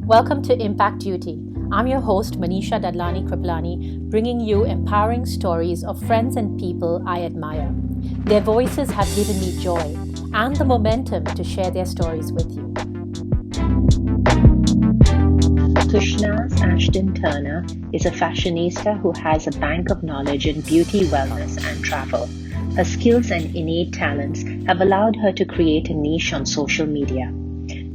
Welcome to Impact Duty. I'm your host, Manisha Dadlani Kripalani, bringing you empowering stories of friends and people I admire. Their voices have given me joy and the momentum to share their stories with you. Tushnaz Ashton Turner is a fashionista who has a bank of knowledge in beauty, wellness, and travel. Her skills and innate talents have allowed her to create a niche on social media.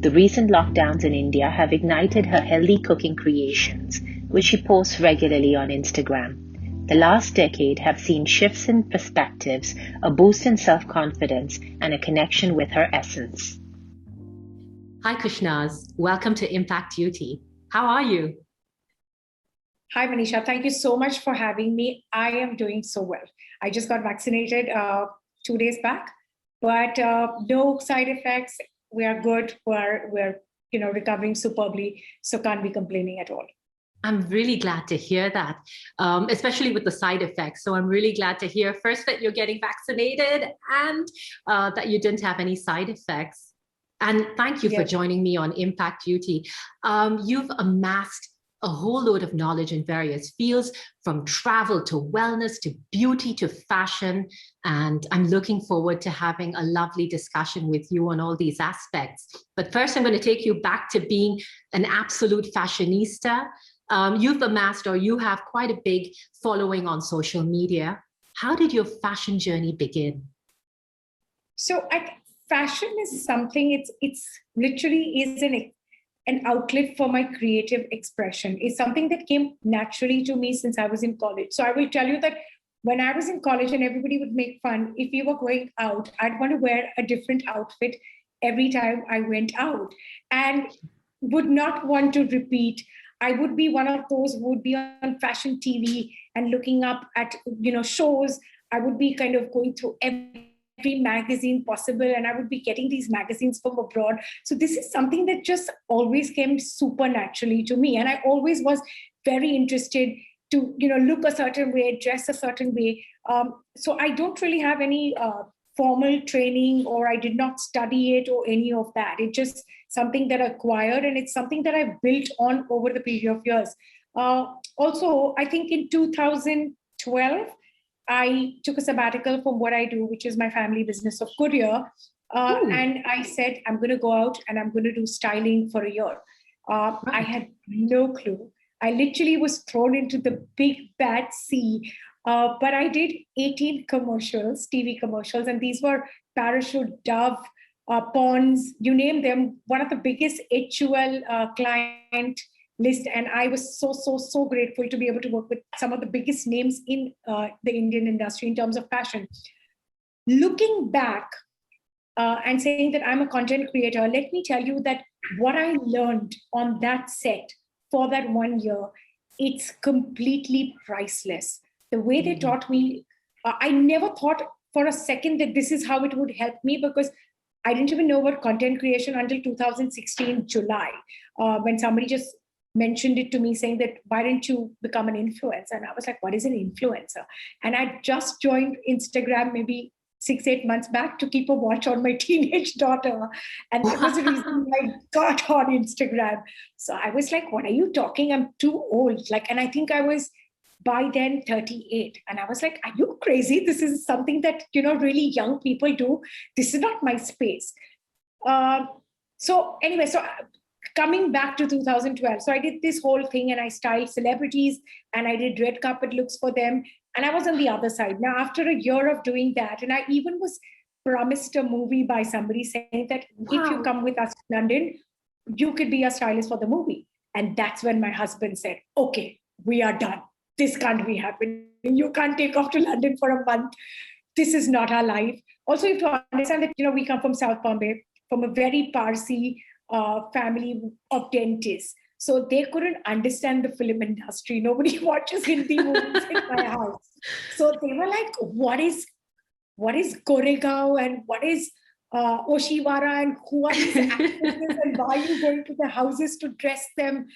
The recent lockdowns in India have ignited her healthy cooking creations, which she posts regularly on Instagram. The last decade have seen shifts in perspectives, a boost in self-confidence, and a connection with her essence. Hi, Tushnaz. Welcome to Impact Duty. How are you? Hi, Manisha. Thank you so much for having me. I am doing so well. I just got vaccinated 2 days back, but no side effects. We are good. We're recovering superbly, so can't be complaining at all. I'm really glad to hear that, especially with the side effects. So I'm really glad to hear first that you're getting vaccinated and that you didn't have any side effects. And thank you for joining me on Impact Duty. You've amassed a whole load of knowledge in various fields, from travel to wellness to beauty to fashion. And I'm looking forward to having a lovely discussion with you on all these aspects. But first, I'm going to take you back to being an absolute fashionista. You've amassed, or you have, quite a big following on social media. How did your fashion journey begin? So fashion is something, it's literally is an outlet for my creative expression. It's something that came naturally to me since I was in college. So I will tell you that when I was in college and everybody would make fun, if we were going out, I'd want to wear a different outfit every time I went out and would not want to repeat. I would be one of those who would be on fashion TV and looking up at shows. I would be kind of going through every magazine possible, and I would be getting these magazines from abroad. So this is something that just always came super naturally to me, and I always was very interested to look a certain way, dress a certain way. So I don't really have any formal training, or I did not study it or any of that. It's just something that I acquired, and it's something that I've built on over the period of years. Also, I think in 2012, I took a sabbatical from what I do, which is my family business of courier. And I said, I'm going to go out and I'm going to do styling for a year. I had no clue. I literally was thrown into the big bad sea. But I did 18 commercials, TV commercials, and these were Parachute, Dove, Ponds, you name them. One of the biggest HUL client list, and I was so grateful to be able to work with some of the biggest names in the Indian industry in terms of fashion. Looking back and saying that I'm a content creator, let me tell you that what I learned on that set for that 1 year, it's completely priceless. The way they taught me, I never thought for a second that this is how it would help me, because I didn't even know about content creation until 2016 July, when somebody just mentioned it to me saying that, why didn't you become an influencer? And I was like, what is an influencer? And I just joined Instagram maybe 6-8 months back to keep a watch on my teenage daughter. And that was the reason I got on Instagram. So I was like, what are you talking? I'm too old. And I think I was by then 38. And I was like, are you crazy? This is something that, really young people do. This is not my space. So anyway, coming back to 2012. So I did this whole thing and I styled celebrities and I did red carpet looks for them. And I was on the other side. Now, after a year of doing that, and I even was promised a movie by somebody saying that if you come with us to London, you could be a stylist for the movie. And that's when my husband said, okay, we are done. This can't be happening. You can't take off to London for a month. This is not our life. Also, you have to understand that, we come from South Bombay, from a very Parsi family of dentists. So they couldn't understand the film industry. Nobody watches Hindi movies in my house. So they were like, what is Goregaon and what is Oshiwara and who are these actresses and why are you going to the houses to dress them?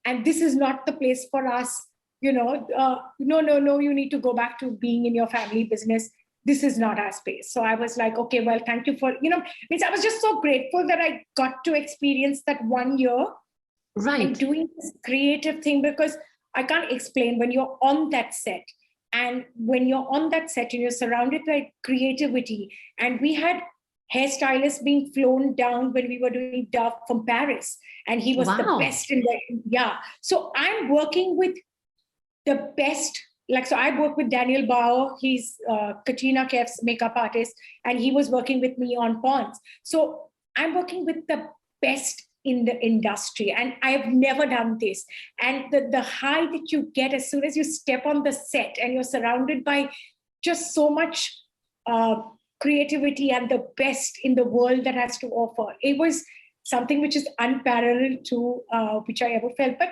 And this is not the place for us. No, you need to go back to being in your family business. This is not our space. So I was like, okay, well, thank you for, I was just so grateful that I got to experience that 1 year Right. and doing this creative thing, because I can't explain when you're on that set. And when you're on that set and you're surrounded by creativity, and we had hairstylists being flown down when we were doing Dove from Paris, and he was the Wow. best in the, yeah. So I'm working with the best. Like, so I work with Daniel Bauer. He's Katrina Kaif's makeup artist, and he was working with me on Pawns. So I'm working with the best in the industry, and I have never done this. And the high that you get as soon as you step on the set and you're surrounded by just so much creativity and the best in the world that has to offer. It was something which is unparalleled to which I ever felt. But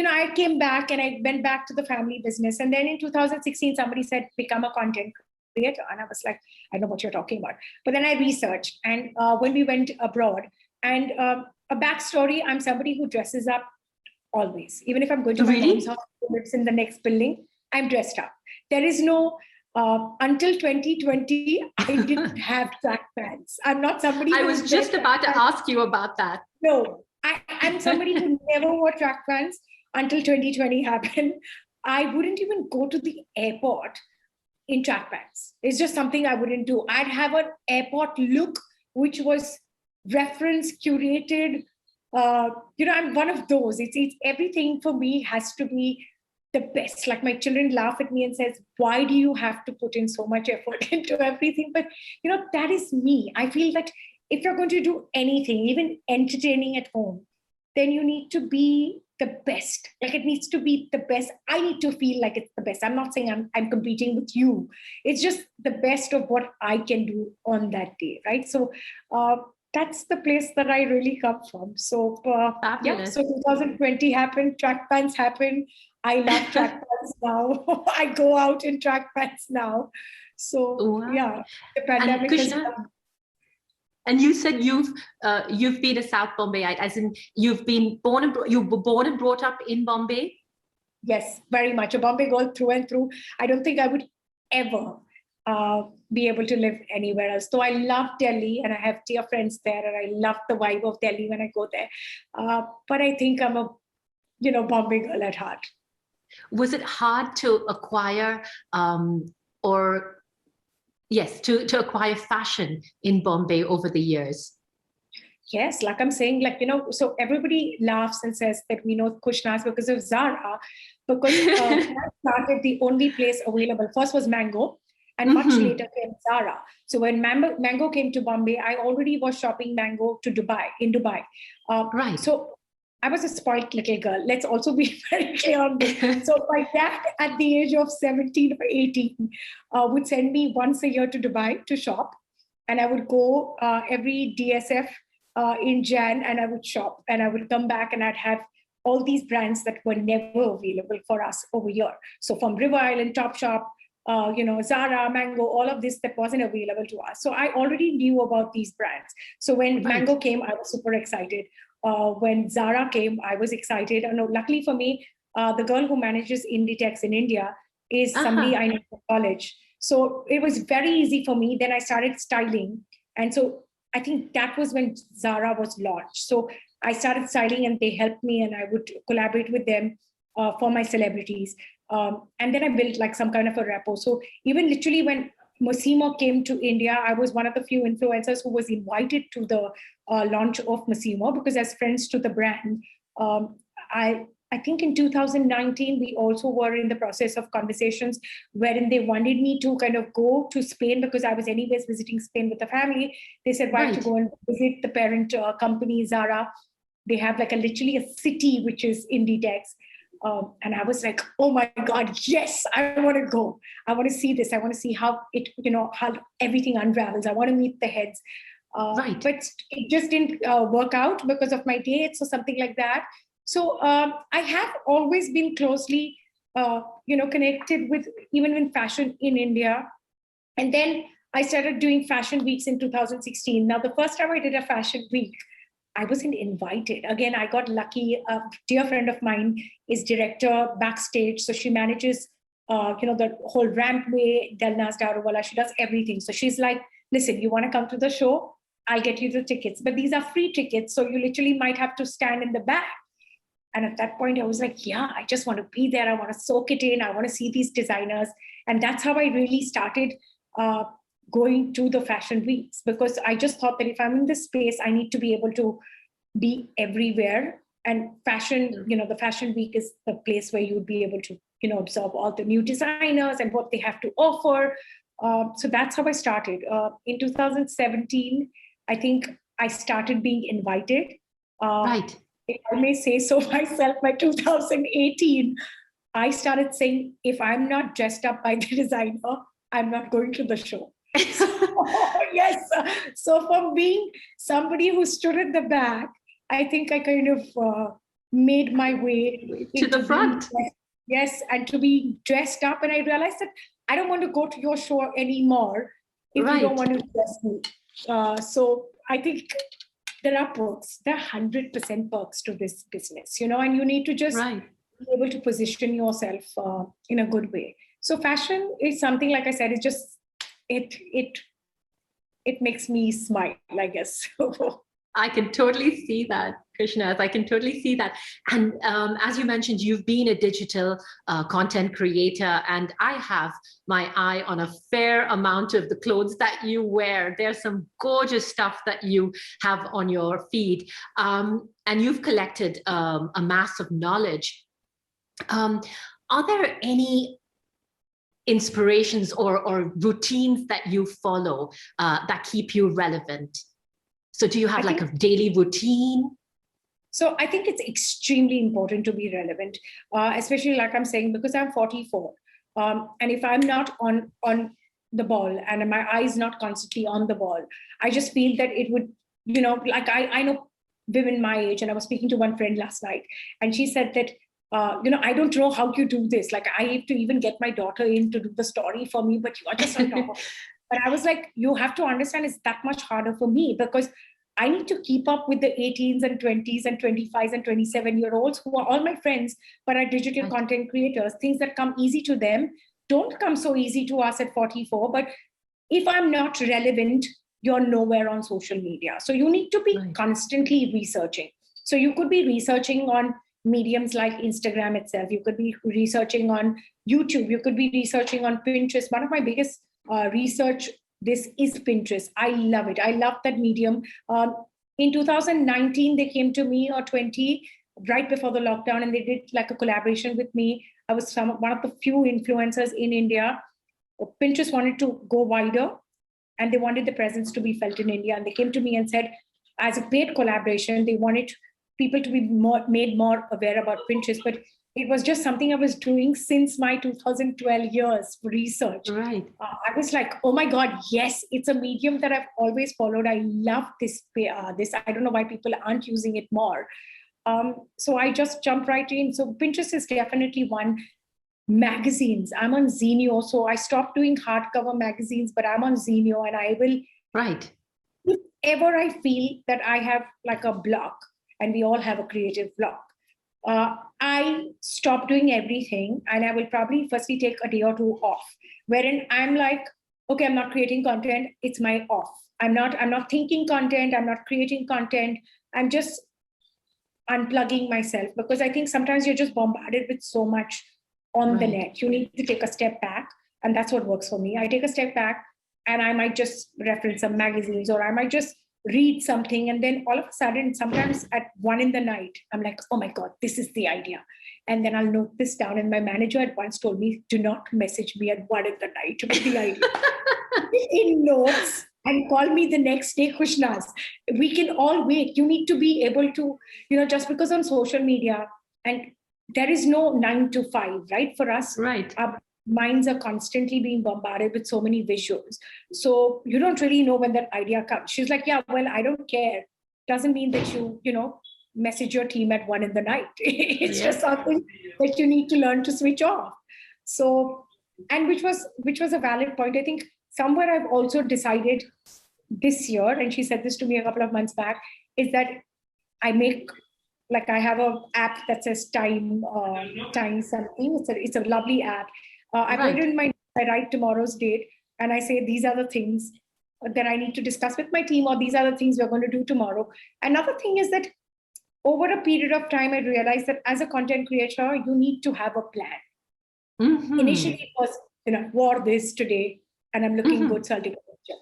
I came back and I went back to the family business. And then in 2016, somebody said, become a content creator. And I was like, I know what you're talking about. But then I researched. And when we went abroad, and a backstory, I'm somebody who dresses up always. Even if I'm going to my Really? mom's house who lives in the next building, I'm dressed up. There is no, until 2020, I didn't have track pants. I'm not somebody I who was just about to ask you about that. No, I'm somebody who never wore track pants until 2020 happened. I wouldn't even go to the airport in track pants. It's just something I wouldn't do. I'd have an airport look, which was reference curated. I'm one of those. It's everything for me has to be the best. Like, my children laugh at me and says, why do you have to put in so much effort into everything? But that is me. I feel that if you're going to do anything, even entertaining at home, then you need to be the best. Like, it needs to be the best. I need to feel like it's the best. I'm not saying I'm competing with you. It's just the best of what I can do on that day, right? So that's the place that I really come from. So yeah, Fabulous. so 2020 happened, track pants happened. I love track pants now. I go out in track pants now. So Wow. yeah, the And pandemic has Kushna, come. and you said you've been a South Bombayite, as in you were born and brought up in Bombay. Yes, very much a Bombay girl through and through. I don't think I would ever be able to live anywhere else. Though I love Delhi and I have dear friends there, and I love the vibe of Delhi when I go there. But I think I'm a Bombay girl at heart. Was it hard to acquire or yes, to acquire fashion in Bombay over the years? Yes, like I'm saying, so everybody laughs and says that we know Kushnas because of Zara, because when I started, the only place available first was Mango, and much later came Zara. So when Mango came to Bombay, I already was shopping Mango in Dubai. Right. So I was a spoiled little girl. Let's also be very clear on this. So my dad, at the age of 17 or 18, would send me once a year to Dubai to shop. And I would go every DSF in Jan, and I would shop, and I would come back and I'd have all these brands that were never available for us over here. So from River Island, Topshop, Zara, Mango, all of this that wasn't available to us. So I already knew about these brands. So when Mango came, I was super excited. When Zara came, I was excited. Luckily for me, the girl who manages Inditex in India is somebody I know from college. So it was very easy for me. Then I started styling. And so I think that was when Zara was launched. So I started styling and they helped me, and I would collaborate with them for my celebrities. And then I built like some kind of a rapport. So even literally when Massimo came to India, I was one of the few influencers who was invited to the launch of Massimo, because as friends to the brand, I think in 2019, we also were in the process of conversations wherein they wanted me to kind of go to Spain, because I was anyways visiting Spain with the family. They said, why to go and visit the parent company, Zara. They have like literally a city, which is Inditex. And I was like, oh my God, yes, I want to go. I want to see this. I want to see how it, how everything unravels. I want to meet the heads. But it just didn't work out because of my dates or something like that. So I have always been closely, connected with even in fashion in India. And then I started doing fashion weeks in 2016. Now, the first time I did a fashion week, I wasn't invited. Again, I got lucky. A dear friend of mine is director backstage. So she manages, the whole rampway, Delna's Daruwala. She does everything. So she's like, listen, you want to come to the show? I'll get you the tickets. But these are free tickets. So you literally might have to stand in the back. And at that point, I was like, yeah, I just want to be there. I want to soak it in. I want to see these designers. And that's how I really started going to the fashion weeks, because I just thought that if I'm in this space, I need to be able to be everywhere. And fashion, the fashion week is the place where you would be able to, observe all the new designers and what they have to offer. So that's how I started. In 2017, I think I started being invited. Right. If I may say so myself, by 2018, I started saying, if I'm not dressed up by the designer, I'm not going to the show. Yes. So from being somebody who stood at the back, I think I kind of made my way to the front. Yes, and to be dressed up. And I realized that I don't want to go to your show anymore if you don't want to dress me. So I think there are perks. There are 100% perks to this business, and you need to just be able to position yourself in a good way. So fashion is something, like I said, it's just, it makes me smile, I guess. I can totally see that, Krishna. I can totally see that. And as you mentioned, you've been a digital content creator, and I have my eye on a fair amount of the clothes that you wear. There's some gorgeous stuff that you have on your feed, and you've collected a mass of knowledge. Are there any inspirations or routines that you follow that keep you relevant? So do you have like a daily routine? So I think it's extremely important to be relevant, especially like I'm saying, because I'm 44. And if I'm not on the ball and my eyes not constantly on the ball, I just feel that it would, like I know women my age, and I was speaking to one friend last night, and she said that, I don't know how you do this. Like, I have to even get my daughter in to do the story for me, but you are just on top of it. But I was like, you have to understand it's that much harder for me, because I need to keep up with the 18s and 20s and 25s and 27-year-olds who are all my friends, but are digital content creators. Things that come easy to them don't come so easy to us at 44. But if I'm not relevant, you're nowhere on social media. So you need to be constantly researching. So you could be researching on mediums like Instagram itself. You could be researching on YouTube. You could be researching on Pinterest. One of my biggest research this is Pinterest. I love it. I love that medium. In 2019, they came to me, or 20, right before the lockdown, and they did like a collaboration with me. I was one of the few influencers in India. Pinterest wanted to go wider, and they wanted the presence to be felt in India. And they came to me and said, as a paid collaboration, they wanted people to be made more aware about Pinterest. But it was just something I was doing since my 2012 years research. Right. I was like, oh my God, yes, it's a medium that I've always followed. I love this. I don't know why people aren't using it more. So I just jumped right in. So Pinterest is definitely one. Magazines. I'm on Zenio. So I stopped doing hardcover magazines, but I'm on Zenio, and I will. Right. If ever I feel that I have like a block, and we all have a creative block, I stop doing everything, and I will probably firstly take a day or two off, wherein I'm like, okay, I'm not creating content. It's my off. I'm not thinking content. I'm not creating content. I'm just unplugging myself, because I think sometimes you're just bombarded with so much on the net. You need to take a step back. And that's what works for me. I take a step back, and I might just reference some magazines, or I might just read something, and then all of a sudden, sometimes at 1 a.m, I'm like, oh my God, this is the idea. And then I'll note this down. And my manager had once told me, do not message me at 1 a.m with the idea. In notes, and call me the next day, Kushnaz. We can all wait. You need to be able to, just because on social media, and there is no 9 to 5, right? For us, our minds are constantly being bombarded with so many visuals. So you don't really know when that idea comes. She's like, yeah, well, I don't care. Doesn't mean that you message your team at 1 a.m. It's just something that you need to learn to switch off. So, and which was a valid point. I think somewhere I've also decided this year, and she said this to me a couple of months back, is that I make, like, I have an app that says time something. It's a lovely app. I put it in I write tomorrow's date, and I say, these are the things that I need to discuss with my team, or these are the things we're going to do tomorrow. Another thing is that over a period of time, I realized that as a content creator, you need to have a plan. Initially, it was, wore this today, and I'm looking good, so I'll take a picture.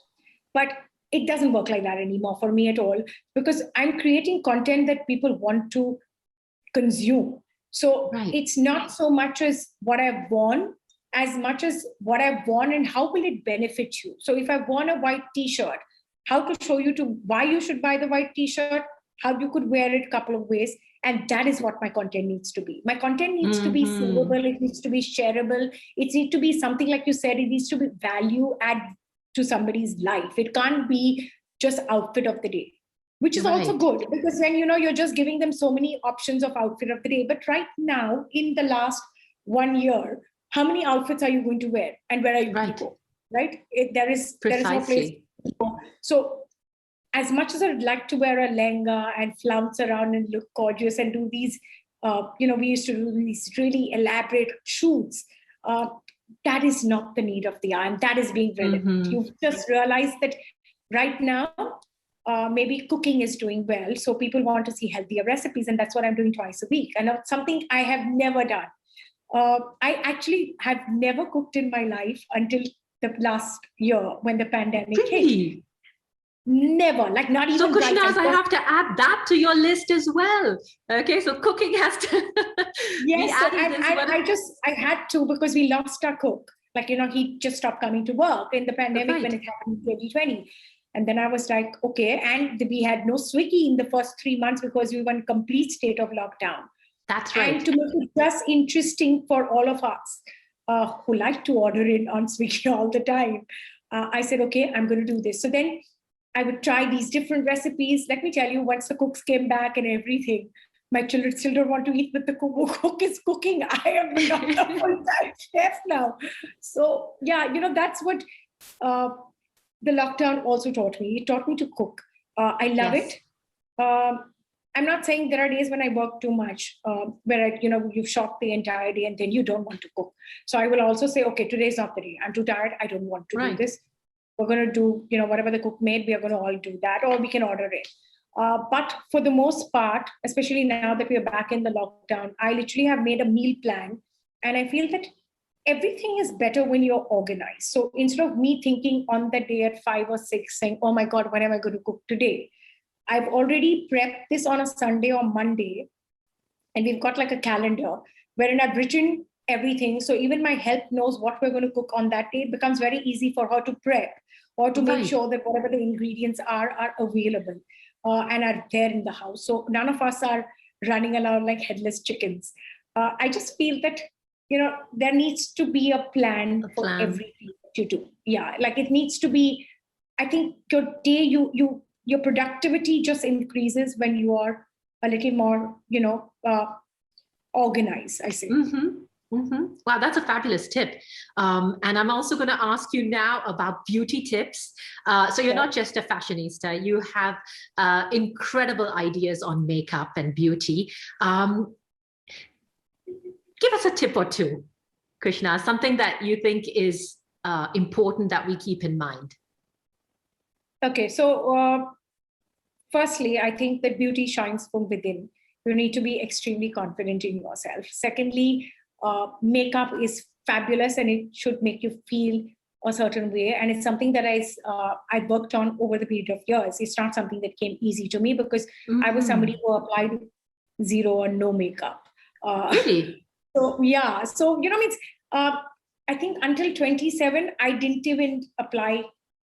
But it doesn't work like that anymore for me at all, because I'm creating content that people want to consume. So it's not so much as what I've worn, as much as what I've worn and how will it benefit you. So if I've worn a white t-shirt, how to show you to why you should buy the white t-shirt, how you could wear it a couple of ways. And that is what my content needs to be. My content needs to be savable. It needs to be shareable. It needs to be something, like you said, it needs to be value add to somebody's life. It can't be just outfit of the day, which is also good, because then, you're just giving them so many options of outfit of the day. But right now, in the last 1 year, how many outfits are you going to wear, and where are you going to go? Right? There is no place to go. So as much as I'd like to wear a lehenga and flounce around and look gorgeous and do these, we used to do these really elaborate shoots. That is not the need of the hour, and that is being relevant. You've just realized that right now, maybe cooking is doing well. So people want to see healthier recipes, and that's what I'm doing twice a week. And it's something I have never done. I actually have never cooked in my life until the last year when the pandemic hit. Never, like not even. So Kushnaz, I have to add that to your list as well. Okay, so cooking has to be added. I had to, because we lost our cook. Like, he just stopped coming to work in the pandemic when it happened in 2020. And then I was like, okay. And we had no Swiggy in the first 3 months because we were in complete state of lockdown. That's right. And to make it just interesting for all of us who like to order in on Swiggy all the time, I said, okay, I'm going to do this. So then I would try these different recipes. Let me tell you, once the cooks came back and everything, my children still don't want to eat with the cook is cooking. I am not a full-time chef now. So yeah, that's what the lockdown also taught me. It taught me to cook. I love it. I'm not saying there are days when I work too much, where you've shot the entire day and then you don't want to cook. So I will also say, okay, today's not the day. I'm too tired. I don't want to do this. We're going to do, whatever the cook made, we are going to all do that, or we can order it. But for the most part, especially now that we are back in the lockdown, I literally have made a meal plan. And I feel that everything is better when you're organized. So instead of me thinking on the day at 5 or 6 saying, oh my God, what am I going to cook today? I've already prepped this on a Sunday or Monday. And we've got like a calendar wherein I've written everything. So even my help knows what we're going to cook on that day. It becomes very easy for her to prep or to make sure that whatever the ingredients are available and are there in the house. So none of us are running around like headless chickens. I just feel that, there needs to be a plan for everything that you do. Yeah, like it needs to be, I think your day, your productivity just increases when you are a little more, organized, I say. Wow, that's a fabulous tip. And I'm also going to ask you now about beauty tips. So you're not just a fashionista, you have incredible ideas on makeup and beauty. Give us a tip or two, Krishna, something that you think is important that we keep in mind. Okay, so firstly, I think that beauty shines from within. You need to be extremely confident in yourself. Secondly, makeup is fabulous and it should make you feel a certain way. And it's something that I worked on over the period of years. It's not something that came easy to me because I was somebody who applied zero or no makeup. Really? So yeah, so I think until 27, I didn't even apply.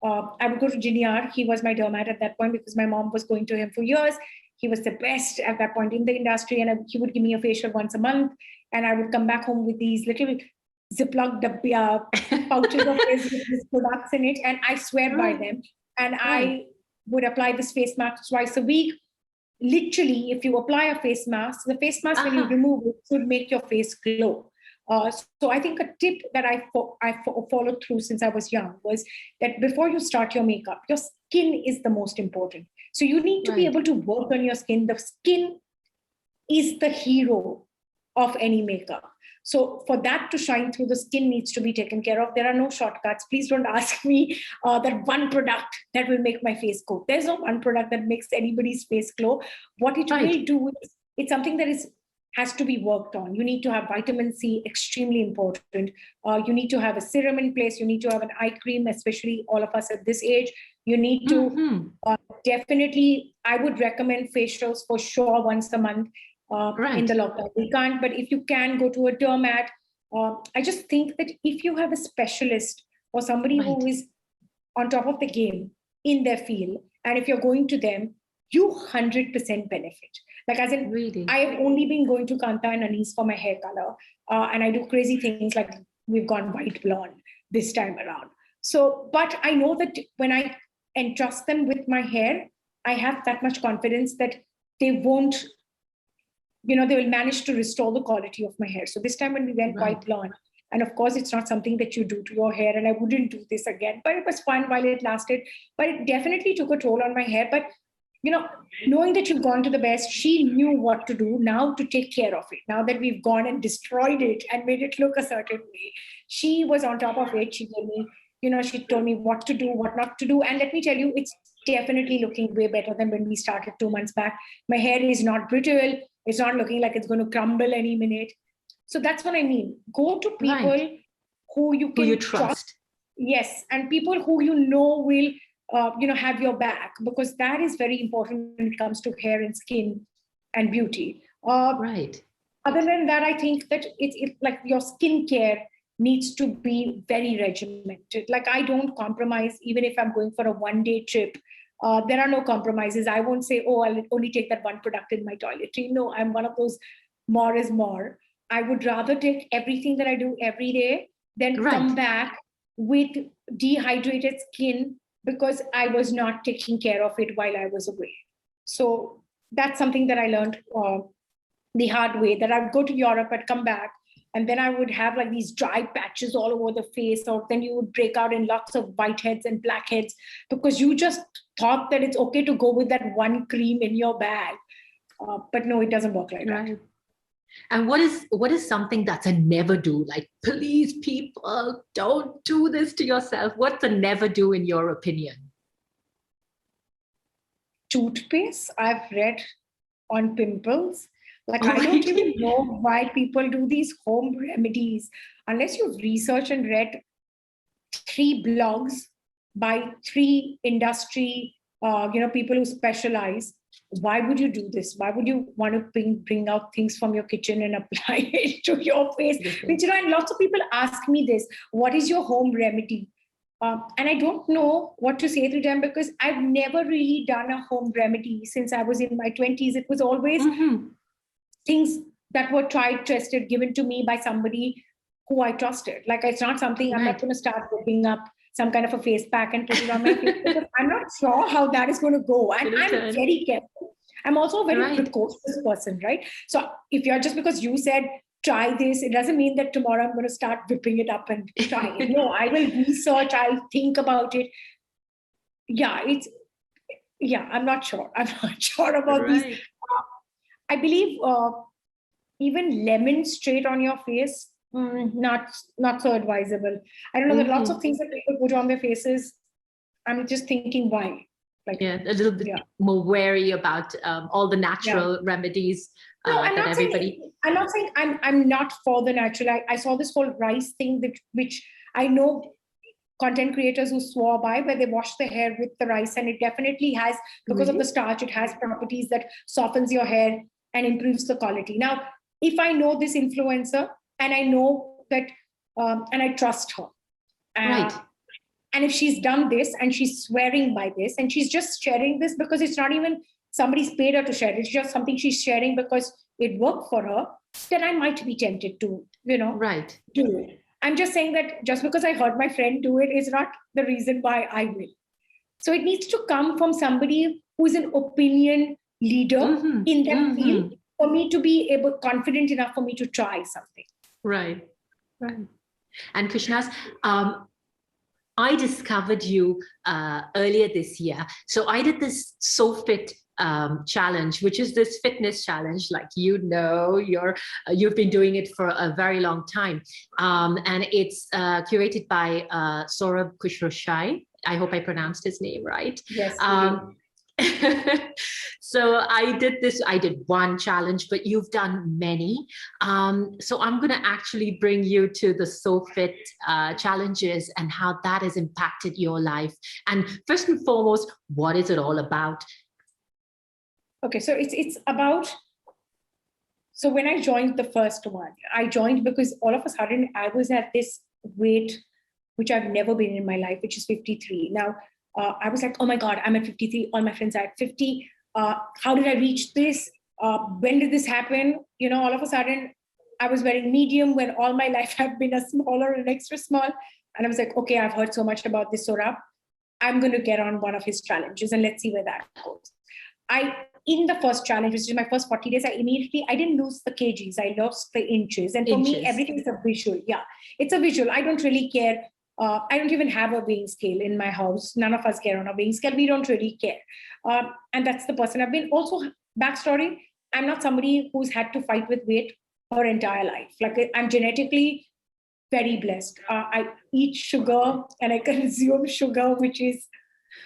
I would go to Jiniar. He was my dermat at that point because my mom was going to him for years. He was the best at that point in the industry, and he would give me a facial once a month. And I would come back home with these little Ziploc pouches of his products in it, and I swear by them. And I would apply this face mask twice a week. Literally, if you apply a face mask, the face mask, when you remove it, should make your face glow. So I think a tip that I followed through since I was young was that before you start your makeup, your skin is the most important. So you need to be able to work on your skin. The skin is the hero of any makeup. So for that to shine through, the skin needs to be taken care of. There are no shortcuts. Please don't ask me that one product that will make my face glow. There's no one product that makes anybody's face glow. What it will do is, it's something that has to be worked on. You need to have vitamin C, extremely important. You need to have a serum in place. You need to have an eye cream, especially all of us at this age. You need to definitely, I would recommend facials for sure once a month. In the lockdown, we can't, but if you can, go to a dermat. I just think that if you have a specialist or somebody who is on top of the game in their field, and if you're going to them, you 100% benefit. Like, as in, really? I have only been going to Kanta and Anis for my hair color, and I do crazy things like we've gone white blonde this time around. So, but I know that when I entrust them with my hair, I have that much confidence that they won't, they will manage to restore the quality of my hair. So this time when we went white blonde, and of course it's not something that you do to your hair, and I wouldn't do this again, but it was fun while it lasted, but it definitely took a toll on my hair. But knowing that you've gone to the best, she knew what to do now to take care of it. Now that we've gone and destroyed it and made it look a certain way, she was on top of it. She gave me, she told me what to do, what not to do. And let me tell you, it's definitely looking way better than when we started 2 months back. My hair is not brittle. It's not looking like it's going to crumble any minute. So that's what I mean. Go to people who you trust. Yes. And people who will, have your back, because that is very important when it comes to hair and skin and beauty. Other than that, I think that it's like your skincare needs to be very regimented. Like, I don't compromise, even if I'm going for a one-day trip. There are no compromises. I won't say, oh, I'll only take that one product in my toiletry. No, I'm one of those more is more. I would rather take everything that I do every day than come back with dehydrated skin because I was not taking care of it while I was away. So that's something that I learned the hard way, that I'd go to Europe, I'd come back, and then I would have like these dry patches all over the face, or then you would break out in lots of whiteheads and blackheads because you just thought that it's okay to go with that one cream in your bag. But no, it doesn't work like that. And what is something that's a never do? Like, please, people, don't do this to yourself. What's a never do in your opinion? Toothpaste, I've read on pimples. Like, I don't even know why people do these home remedies. Unless you've researched and read 3 blogs by 3 industry, people who specialize, why would you do this? Why would you want to bring out things from your kitchen and apply it to your face? Which, and lots of people ask me this, what is your home remedy? And I don't know what to say to them because I've never really done a home remedy since I was in my 20s. It was always things that were tried, tested, given to me by somebody who I trusted. Like, it's not something I'm not going to start whipping up some kind of a face pack and put it on my face because I'm not sure how that is going to go. And I'm very careful. I'm also a very precocious person, right? So if you're just because you said, try this, it doesn't mean that tomorrow I'm going to start whipping it up and try it. No, I will research, I'll think about it. I'm not sure. I'm not sure about these. I believe even lemon straight on your face, not so advisable. I don't know, there are lots of things that people put on their faces. I'm just thinking why. Like, a little bit more wary about all the natural remedies. No, I'm not saying I'm not for the natural. I saw this whole rice thing which I know content creators who swore by, where they wash their hair with the rice, and it definitely has, because of the starch, it has properties that softens your hair and improves the quality. Now, if I know this influencer and I know that, and I trust her, and if she's done this and she's swearing by this and she's just sharing this because it's not even somebody's paid her to share it, it's just something she's sharing because it worked for her, then I might be tempted to, do it. I'm just saying that just because I heard my friend do it is not the reason why I will. So it needs to come from somebody who is an opinion leader in that field for me to be confident enough for me to try something. Right. And Krishnas, I discovered you earlier this year. So I did this SoFit challenge, which is this fitness challenge. Like, you've been doing it for a very long time. And it's curated by Saurabh Kushrashai. I hope I pronounced his name right. Yes. So I did one challenge, but you've done many. So I'm going to actually bring you to the SoFit challenges and how that has impacted your life. And first and foremost, what is it all about? Okay, so it's about, so when I joined the first one, I joined because all of a sudden I was at this weight, which I've never been in my life, which is 53. Now, I was like, oh my God, I'm at 53. All my friends are at 50. How did I reach this? When did this happen? You know, all of a sudden I was wearing medium when all my life I've been a smaller and extra small. And I was like, okay, I've heard so much about this Saurabh. I'm going to get on one of his challenges and let's see where that goes. In the first challenge, which is my first 40 days, I didn't lose the kgs. I lost the inches. And for me, everything is a visual. Yeah, it's a visual. I don't really care. I don't even have a weighing scale in my house. None of us care on a weighing scale. We don't really care. And that's the person I've been. Also, backstory, I'm not somebody who's had to fight with weight her entire life. Like, I'm genetically very blessed. I eat sugar and I consume sugar, which is,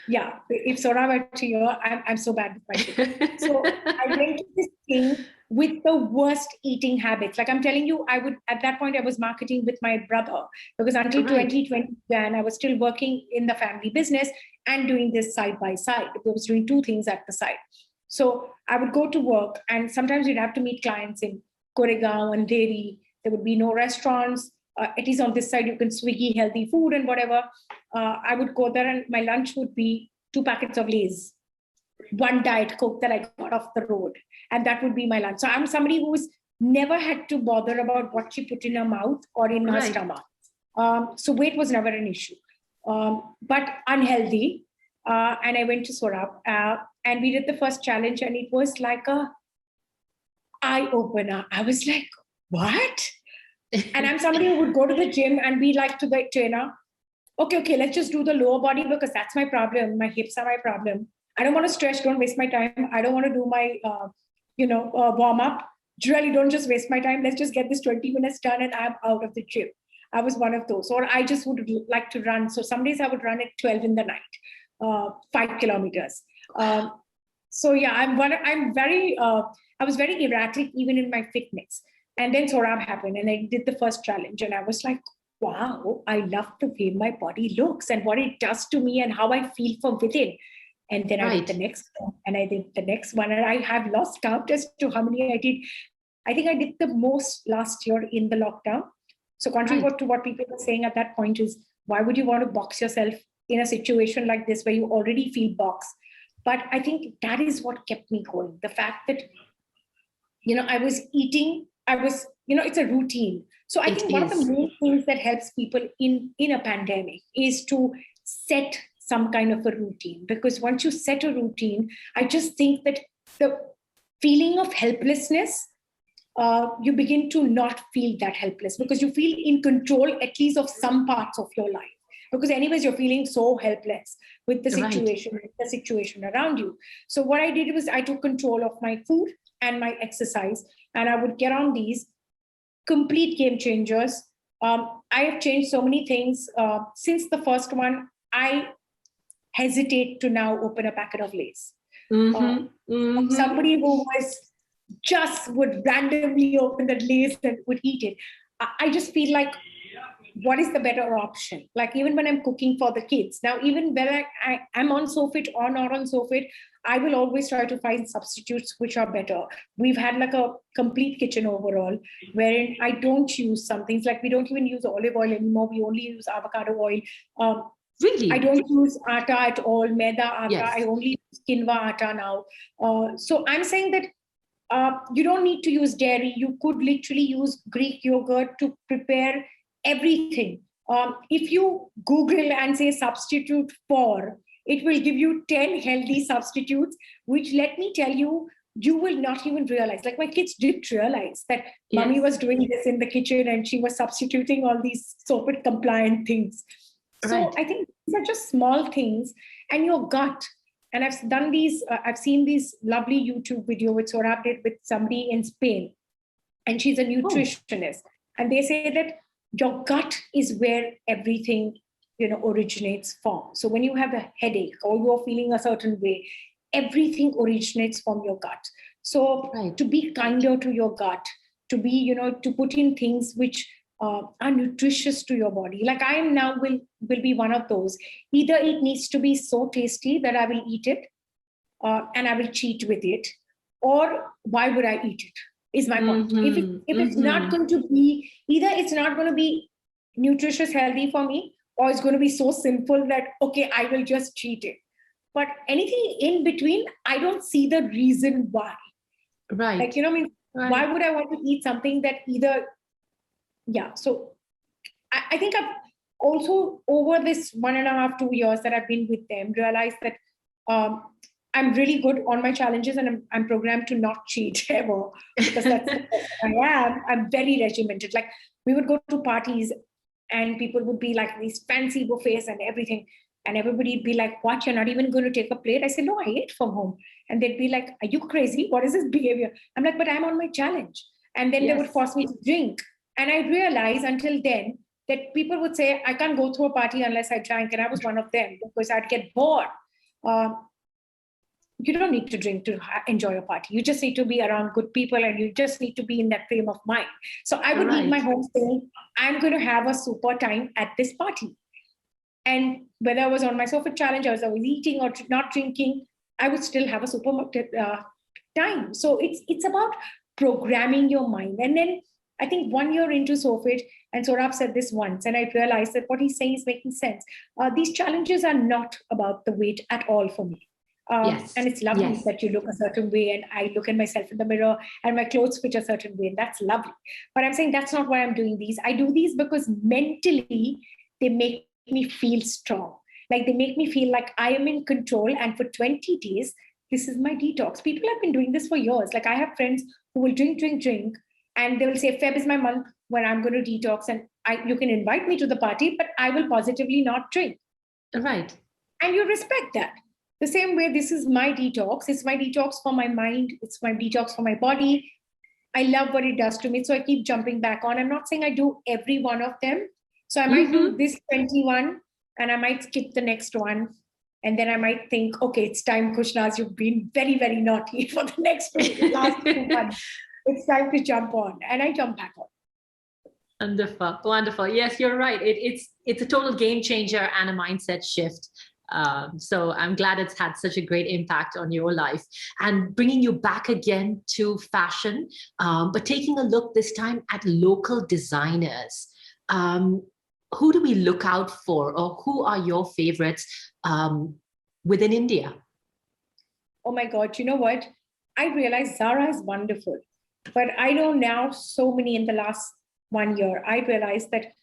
yeah, if Saurabh were here, I'm so bad with my sugar. So I went to this thing with the worst eating habits. Like, I'm telling you, at that point, I was marketing with my brother, because until 2020, I was still working in the family business and doing this side by side. I was doing two things at the side. So I would go to work, and sometimes you'd have to meet clients in Koregaon and Delhi. There would be no restaurants. At least on this side, you can Swiggy healthy food and whatever. I would go there and my lunch would be 2 packets of Lay's, 1 Diet Coke that I got off the road. And that would be my lunch. So I'm somebody who's never had to bother about what she put in her mouth or in her stomach. So weight was never an issue, but unhealthy. And I went to Saurabh and we did the first challenge, and it was like a eye opener. I was like, what? And I'm somebody who would go to the gym and be like to the trainer, okay, let's just do the lower body because that's my problem. My hips are my problem. I don't want to stretch. Don't waste my time. I don't want to do my, warm up. Really, don't just waste my time. Let's just get this 20 minutes done and I'm out of the gym. I was one of those. Or I just would like to run. So some days I would run at 12 in the night, 5 kilometers. So yeah, I was very erratic even in my fitness. And then Saurabh happened and I did the first challenge and I was like, wow, I love the way my body looks and what it does to me and how I feel from within. And then I did the next one and I did the next one. And I have lost count as to how many I did. I think I did the most last year in the lockdown. So contrary to what people were saying at that point is, why would you want to box yourself in a situation like this where you already feel boxed? But I think that is what kept me going. The fact that, I was eating, it's a routine. So I think one of the main things that helps people in a pandemic is to set some kind of a routine. Because once you set a routine, I just think that the feeling of helplessness, you begin to not feel that helpless because you feel in control, at least of some parts of your life. Because anyways, you're feeling so helpless with the situation around you. So what I did was I took control of my food and my exercise, and I would get on these complete game changers. I have changed so many things. Since the first one, I hesitate to now open a packet of Lay's. Somebody who would randomly open the Lay's and would eat it. I just feel like, what is the better option? Like even when I'm cooking for the kids, now even when I'm on SoFit or not on SoFit, I will always try to find substitutes which are better. We've had like a complete kitchen overall, wherein I don't use some things, like we don't even use olive oil anymore. We only use avocado oil. Really? I don't use atta at all, maida atta. Yes. I only use quinoa atta now. So I'm saying that you don't need to use dairy. You could literally use Greek yogurt to prepare everything. If you Google and say substitute for, it will give you 10 healthy substitutes, which, let me tell you, you will not even realize. Like my kids did realize that mommy was doing this in the kitchen and she was substituting all these SoFit compliant things. So I think these are just small things, and your gut. And I've done these, I've seen these lovely YouTube video which Saurabh did with somebody in Spain, and she's a nutritionist. And they say that your gut is where everything, originates from. So when you have a headache or you're feeling a certain way, everything originates from your gut. So to be kinder to your gut, to be, to put in things which are nutritious to your body. Like I am now will be one of those. Either it needs to be so tasty that I will eat it and I will cheat with it, or why would I eat it? Is my point. If it's not going to be, either it's not going to be nutritious, healthy for me, or it's going to be so simple that, okay, I will just cheat it. But anything in between, I don't see the reason why. Right. Like, why would I want to eat something that either, so I think I've also, over this 1.5, 2 years that I've been with them, realized that I'm really good on my challenges, and I'm programmed to not cheat ever, because that's the person I am. I'm very regimented. Like we would go to parties and people would be like these fancy buffets and everything. And everybody would be like, what, you're not even going to take a plate? I said, no, I ate from home. And they'd be like, are you crazy? What is this behavior? I'm like, but I'm on my challenge. And then they would force me to drink. And I realized until then that people would say, I can't go to a party unless I drank. And I was one of them, because I'd get bored. You don't need to drink to enjoy a party. You just need to be around good people, and you just need to be in that frame of mind. So I would leave my home saying, I'm going to have a super time at this party. And whether I was on my sofa challenge, I was eating or not drinking, I would still have a super time. So it's about programming your mind. And then I think 1 year into SOFIT, and Saurabh said this once, and I realized that what he's saying is making sense. These challenges are not about the weight at all for me. And it's lovely that you look a certain way, and I look at myself in the mirror and my clothes fit a certain way, and that's lovely. But I'm saying that's not why I'm doing these. I do these because mentally they make me feel strong. Like they make me feel like I am in control. And for 20 days, this is my detox. People have been doing this for years. Like I have friends who will drink, and they will say, Feb is my month when I'm going to detox, and you can invite me to the party, but I will positively not drink. Right. And you respect that. The same way, this is my detox. It's my detox for my mind. It's my detox for my body. I love what it does to me. So I keep jumping back on. I'm not saying I do every one of them. So I might do this 21, and I might skip the next one. And then I might think, okay, it's time, Kushnaz, you've been very, very naughty for the next last 2 months. It's time to jump on. And I jump back on. Wonderful. Wonderful. Yes, you're right. It's a total game changer and a mindset shift. So I'm glad it's had such a great impact on your life, and bringing you back again to fashion, but taking a look this time at local designers. Who do we look out for, or who are your favorites within India? Oh my God, you know what? I realized Zara is wonderful, but I know now so many in the last 1 year. I realized that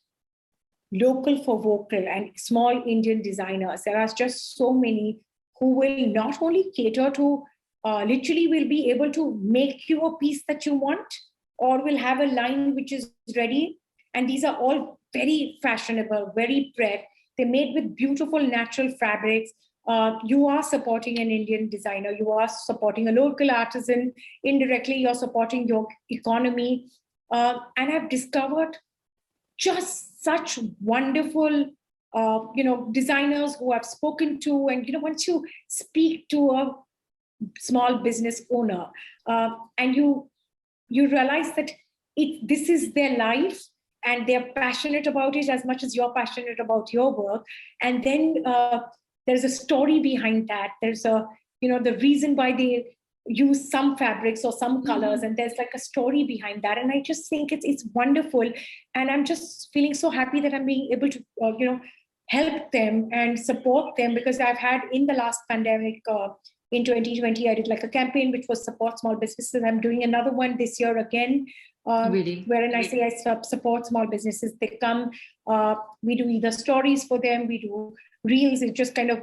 local for vocal and small Indian designers, there are just so many who will not only cater to, literally will be able to make you a piece that you want, or will have a line which is ready. And these are all very fashionable, very prep. They're made with beautiful natural fabrics. You are supporting an Indian designer. You are supporting a local artisan. Indirectly, you're supporting your economy. And I've discovered just such wonderful, designers who I've spoken to. And, once you speak to a small business owner, and you realize that this is their life, and they're passionate about it as much as you're passionate about your work. And then there's a story behind that. There's the reason why they use some fabrics or some colors, and there's like a story behind that. And I just think it's wonderful. And I'm just feeling so happy that I'm being able to, help them and support them, because I've had in the last pandemic, in 2020, I did like a campaign which was support small businesses. I'm doing another one this year again, wherein I say I support small businesses. They come, we do either stories for them, we do reels. It just kind of,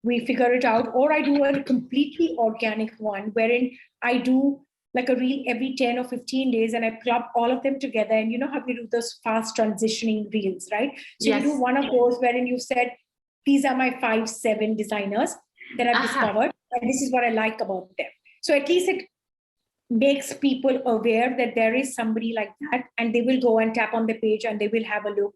we figure it out, or I do a completely organic one wherein I do like a reel every 10 or 15 days, and I club all of them together. And you know how we do those fast transitioning reels, right? So you do one of those wherein you said, these are my 5-7 designers. that I've discovered, and this is what I like about them. So at least it makes people aware that there is somebody like that, and they will go and tap on the page and they will have a look.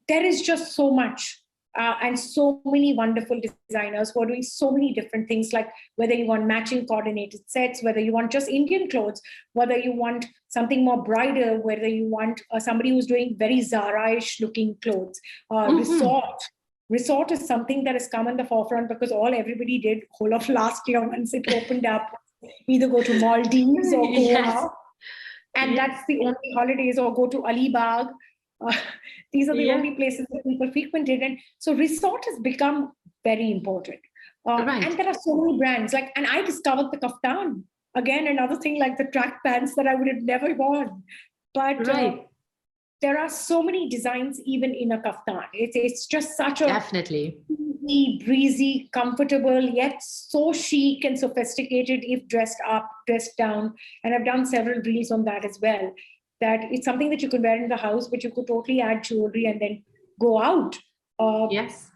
There is just so much and so many wonderful designers who are doing so many different things, like whether you want matching coordinated sets, whether you want just Indian clothes, whether you want something more bridal, whether you want somebody who's doing very Zara-ish looking clothes. Resort is something that has come in the forefront because everybody did whole of last year once it opened up, either go to Maldives or Goa. And that's the only holidays, or go to Alibag. These are the only places that people frequented. And so resort has become very important. And there are so many brands. And I discovered the kaftan. Again, another thing, like the track pants that I would have never worn. But there are so many designs even in a kaftan. It's just such a definitely breezy, comfortable, yet so chic and sophisticated if dressed up, dressed down. And I've done several reels on that as well. That it's something that you could wear in the house, but you could totally add jewelry and then go out. Yes.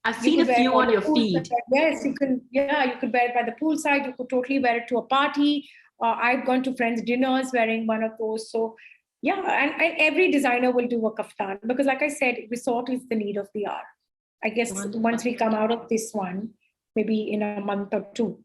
I've seen a few on your feed. Yes, you can. Yeah, you could wear it by the poolside. You could totally wear it to a party. I've gone to friends' dinners wearing one of those. So yeah, and every designer will do a kaftan because, like I said, resort is the need of the hour. I guess once we come out of this one, maybe in a month or two,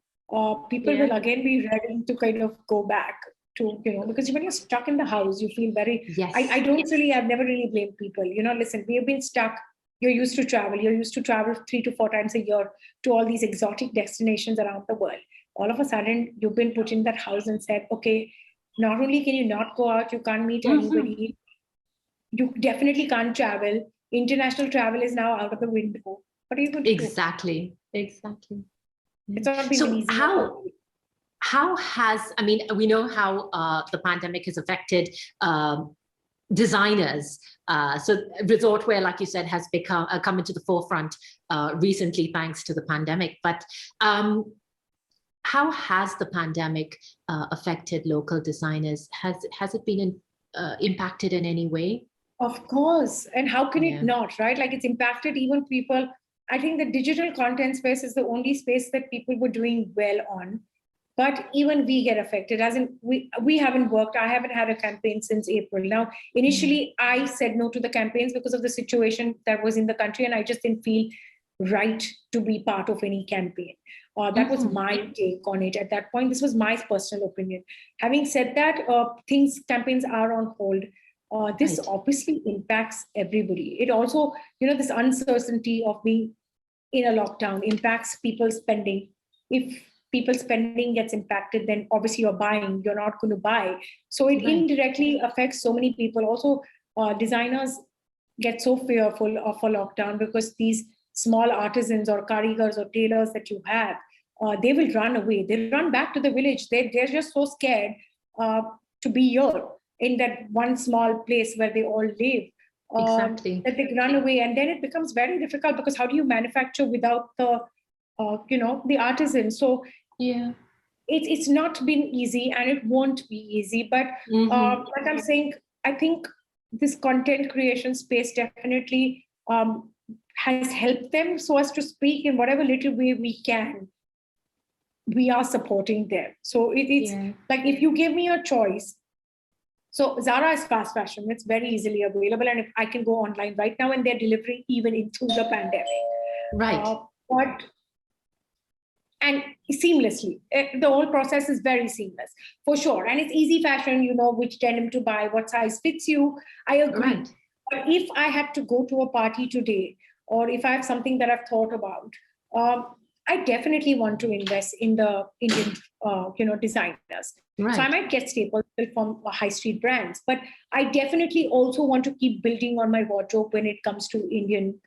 people will again be ready to kind of go back to, because when you're stuck in the house, you feel very, I've never really blamed people. Listen, we have been stuck. You're used to travel. You're used to travel 3 to 4 times a year to all these exotic destinations around the world. All of a sudden, you've been put in that house and said, okay, not only can you not go out, you can't meet anybody, you definitely can't travel. International travel is now out of the window. What are you going to do? Exactly. It's not been easy. How has, we know how the pandemic has affected designers. So resort wear, like you said, has come into the forefront recently thanks to the pandemic. But how has the pandemic affected local designers? Has it been impacted in any way? Of course. And how can it not, right? It's impacted even people. I think the digital content space is the only space that people were doing well on. But even we get affected, as in we haven't worked. I haven't had a campaign since April. Now, initially, I said no to the campaigns because of the situation that was in the country, and I just didn't feel right to be part of any campaign. That was my take on it at that point. This was my personal opinion. Having said that, campaigns are on hold. This obviously impacts everybody. It also, this uncertainty of being in a lockdown impacts people's spending. If people's spending gets impacted, then obviously you're not going to buy. So it indirectly affects so many people. Also, designers get so fearful of a lockdown because these small artisans or karigars or tailors that you have, they will run away. They run back to the village. They're just so scared to be here in that one small place where they all live. That they run away. And then it becomes very difficult because how do you manufacture without the the artisan? So it's not been easy and it won't be easy. But like I'm saying, I think this content creation space definitely has helped them, so as to speak, in whatever little way we can. We are supporting them. So it's like if you give me a choice. So Zara is fast fashion. It's very easily available. And if I can go online right now, and they're delivering even into the pandemic. And seamlessly. The whole process is very seamless, for sure. And it's easy fashion, which denim to buy, what size fits you. I agree. But if I had to go to a party today, or if I have something that I've thought about, I definitely want to invest in the Indian, designers. So I might get staples from high street brands, but I definitely also want to keep building on my wardrobe when it comes to Indian,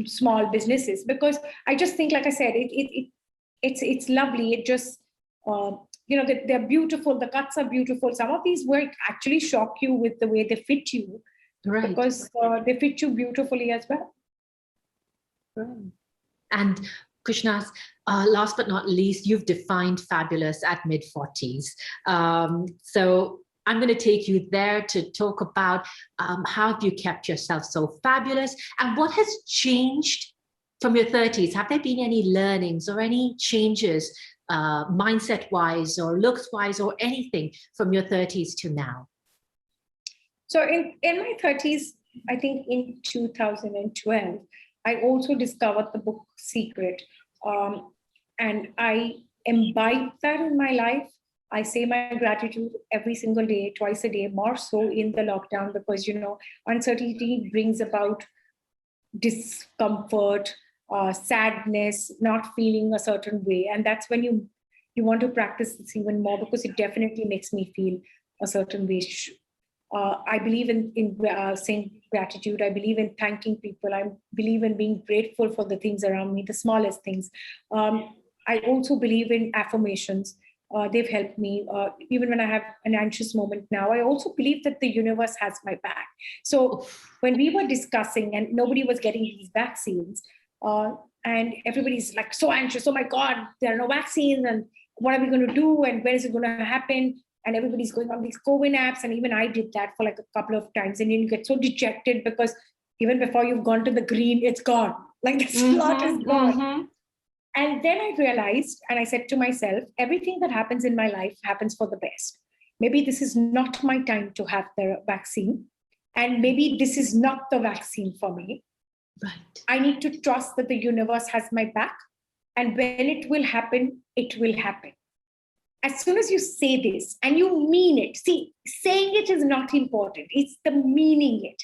small businesses, because I just think, like I said, it's lovely. It just, they're beautiful. The cuts are beautiful. Some of these will actually shock you with the way they fit you, because they fit you beautifully as well. And Krishnas, last but not least, you've defined fabulous at mid-40s. So I'm going to take you there to talk about how have you kept yourself so fabulous, and what has changed from your 30s, have there been any learnings or any changes, mindset-wise or looks-wise or anything from your 30s to now? So in my 30s, I think in 2012, I also discovered the book Secret. And I imbibe that in my life. I say my gratitude every single day, twice a day, more so in the lockdown, because, uncertainty brings about discomfort, sadness, not feeling a certain way. And that's when you want to practice this even more, because it definitely makes me feel a certain way. I believe in saying gratitude. I believe in thanking people. I believe in being grateful for the things around me, the smallest things. I also believe in affirmations. They've helped me. Even when I have an anxious moment now, I also believe that the universe has my back. So when we were discussing and nobody was getting these vaccines, and everybody's like so anxious, oh my God, there are no vaccines, and what are we going to do? And when is it going to happen? And everybody's going on these COVID apps. And even I did that for like a couple of times. And then you get so dejected because even before you've gone to the green, it's gone. Like the slot is gone. And then I realized, and I said to myself, everything that happens in my life happens for the best. Maybe this is not my time to have the vaccine. And maybe this is not the vaccine for me. Right. I need to trust that the universe has my back. And when it will happen, it will happen. As soon as you say this and you mean it, see, saying it is not important. It's the meaning it.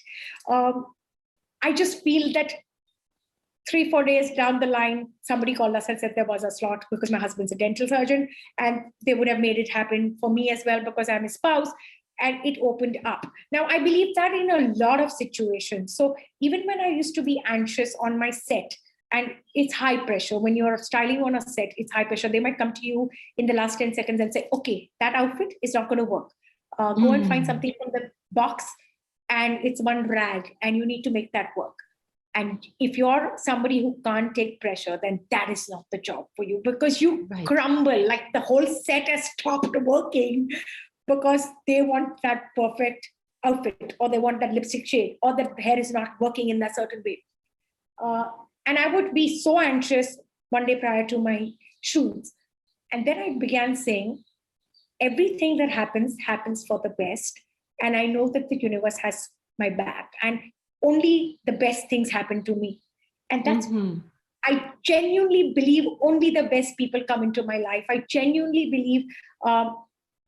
I just feel that 3-4 days down the line, somebody called us and said there was a slot, because my husband's a dental surgeon, and they would have made it happen for me as well because I'm his spouse, and it opened up. Now, I believe that in a lot of situations. So even when I used to be anxious on my set, and it's high pressure. When you're styling on a set, it's high pressure. They might come to you in the last 10 seconds and say, okay, that outfit is not going to work. Go and find something from the box, and it's one rag, and you need to make that work. And if you're somebody who can't take pressure, then that is not the job for you, because you crumble, like the whole set has stopped working because they want that perfect outfit, or they want that lipstick shade, or the hair is not working in that certain way. And I would be so anxious one day prior to my shoots. And then I began saying, everything that happens for the best. And I know that the universe has my back. And only the best things happen to me. And that's, I genuinely believe only the best people come into my life. I genuinely believe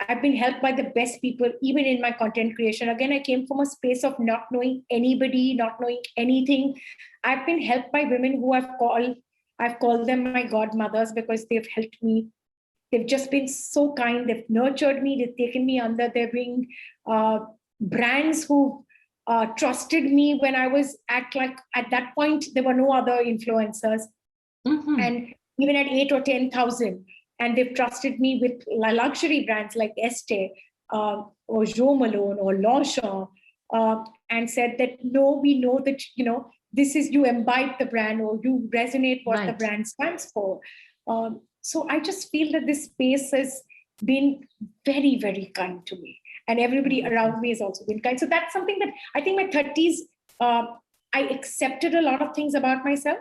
I've been helped by the best people, even in my content creation. Again, I came from a space of not knowing anybody, not knowing anything. I've been helped by women who I've called them my godmothers, because they've helped me. They've just been so kind. They've nurtured me. They've taken me under their wing. Brands who trusted me when I was at that point, there were no other influencers. And even at 8 or 10,000, and they've trusted me with luxury brands like Estee or Jo Malone or Longchamp, and said that, no, we know that, this is, you imbibe the brand, or you resonate what the brand stands for. So I just feel that this space has been very, very kind to me. And everybody around me has also been kind. So that's something that I think my 30s, I accepted a lot of things about myself.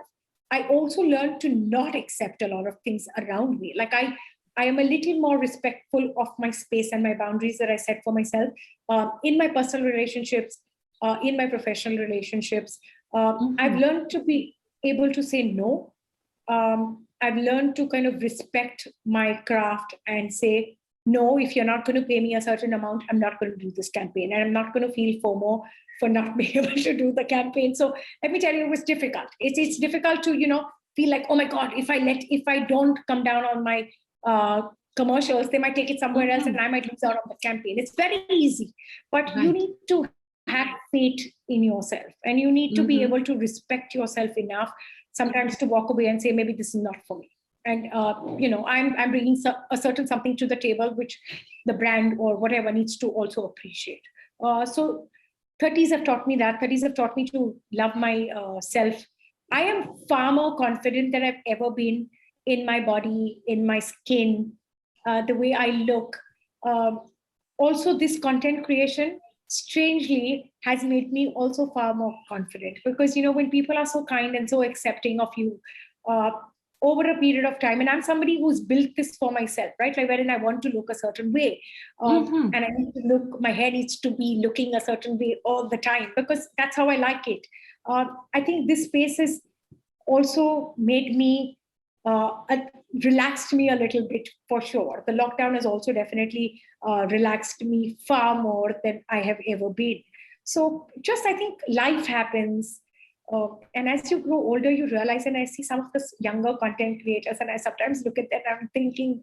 I also learned to not accept a lot of things around me. Like I am a little more respectful of my space and my boundaries that I set for myself in my personal relationships, in my professional relationships. I've learned to be able to say no. I've learned to kind of respect my craft and say, no, if you're not going to pay me a certain amount, I'm not going to do this campaign. And I'm not going to feel FOMO for not being able to do the campaign. So let me tell you, it was difficult. It's difficult to, feel like, oh my God, if I don't come down on my commercials, they might take it somewhere else and I might lose out on the campaign. It's very easy, but you need to have faith in yourself, and you need to be able to respect yourself enough sometimes to walk away and say, maybe this is not for me. And, I'm bringing a certain something to the table, which the brand or whatever needs to also appreciate. So 30s have taught me that. 30s have taught me to love myself. I am far more confident than I've ever been in my body, in my skin, the way I look. Also, this content creation strangely has made me also far more confident, because when people are so kind and so accepting of you, uh, over a period of time, and I'm somebody who's built this for myself, right? Like wherein I want to look a certain way, and I need to look, my hair needs to be looking a certain way all the time because that's how I like it. I think this space has also made me relaxed me a little bit, for sure. The lockdown has also definitely relaxed me far more than I have ever been. So just, I think life happens. And as you grow older, you realize, and I see some of the younger content creators, and I sometimes look at that and I'm thinking,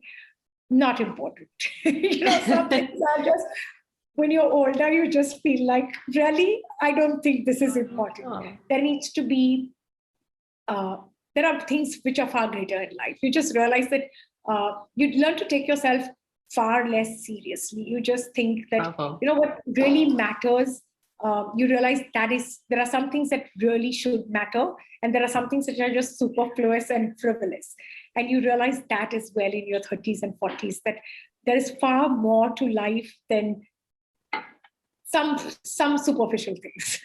not important. Some things are just, when you're older, you just feel like, really, I don't think this is important. There needs to be, there are things which are far greater in life. You just realize that you learn to take yourself far less seriously. You just think that, what really matters. You realize there are some things that really should matter, and there are some things that are just superfluous and frivolous. And you realize that as well in your 30s and 40s, that there is far more to life than some superficial things.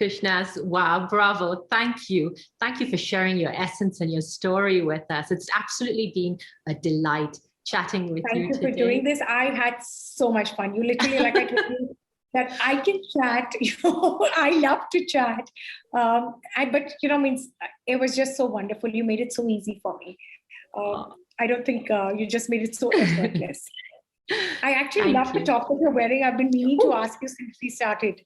Kushnaz, wow, bravo. Thank you. Thank you for sharing your essence and your story with us. It's absolutely been a delight chatting with you today. Thank you for doing this. I had so much fun. You literally, like I told you, that I can chat. I love to chat. But means it was just so wonderful. You made it so easy for me. I don't think you just made it so effortless. I actually love the top that you're wearing. I've been meaning to ask you since we started.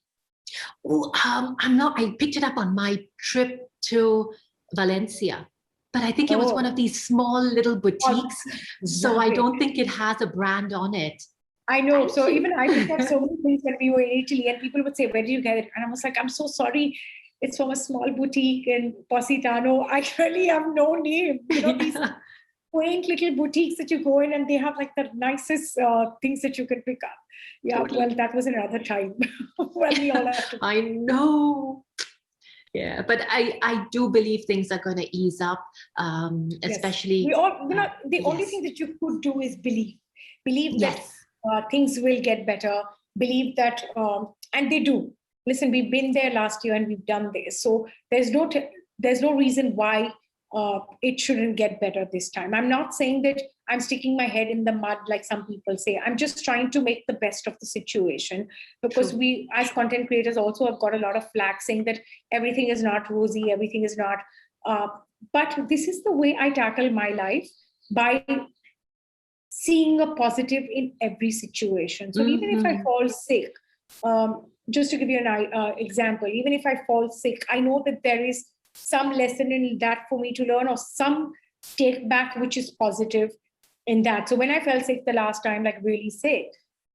Oh, I picked it up on my trip to Valencia, but I think it was one of these small little boutiques. So I don't think it has a brand on it. I know. So even I picked up so many things when we were in Italy, and people would say, where did you get it? And I was like, I'm so sorry. It's from a small boutique in Positano. I really have no name. These quaint little boutiques that you go in, and they have like the nicest things that you can pick up. Yeah, totally. Well, that was another time. Well, we all have to. I know. Yeah, but I do believe things are going to ease up, especially. We all, the only thing that you could do is believe that things will get better. Believe that, and they do. Listen, we've been there last year and we've done this, so there's no reason why it shouldn't get better this time. I'm not saying that I'm sticking my head in the mud like some people say. I'm just trying to make the best of the situation, because we as content creators also have got a lot of flack saying that everything is not rosy, everything is not. But this is the way I tackle my life, by seeing a positive in every situation. So even if I fall sick, just to give you an example, even if I fall sick, I know that there is some lesson in that for me to learn, or some take back which is positive in that. So when I fell sick the last time, like really sick,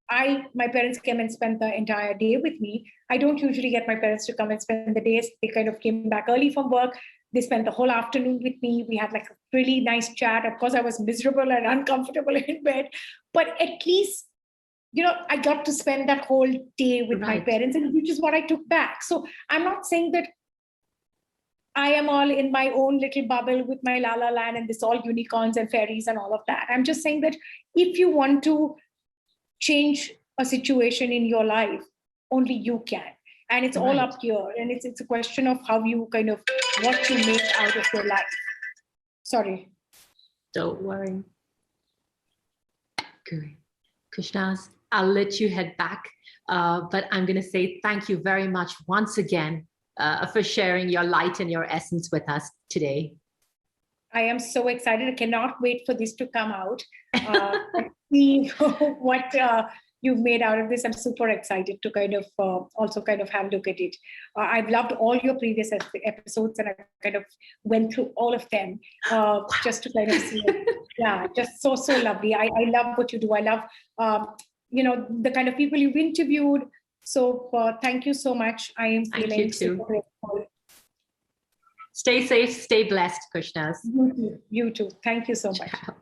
my parents came and spent the entire day with me. I don't usually get my parents to come and spend the days. They kind of came back early from work. They spent the whole afternoon with me. We had like a really nice chat. Of course, I was miserable and uncomfortable in bed, but at least, I got to spend that whole day with my parents, and which is what I took back. So I'm not saying that I am all in my own little bubble with my la la land and this all unicorns and fairies and all of that. I'm just saying that if you want to change a situation in your life, only you can. And it's all up here. And it's a question of how you what you make out of your life. Sorry. Don't worry. Good. Kushnaz, I'll let you head back. But I'm going to say thank you very much once again for sharing your light and your essence with us today. I am so excited. I cannot wait for this to come out and see what you've made out of this. I'm super excited to also have a look at it. I've loved all your previous episodes, and I went through all of them just to see it. Yeah, just so lovely. I love what you do. I love the kind of people you've interviewed. So thank you so much. I am feeling super grateful. Stay safe, stay blessed, Kushnaz. You too. Thank you so much. Ciao.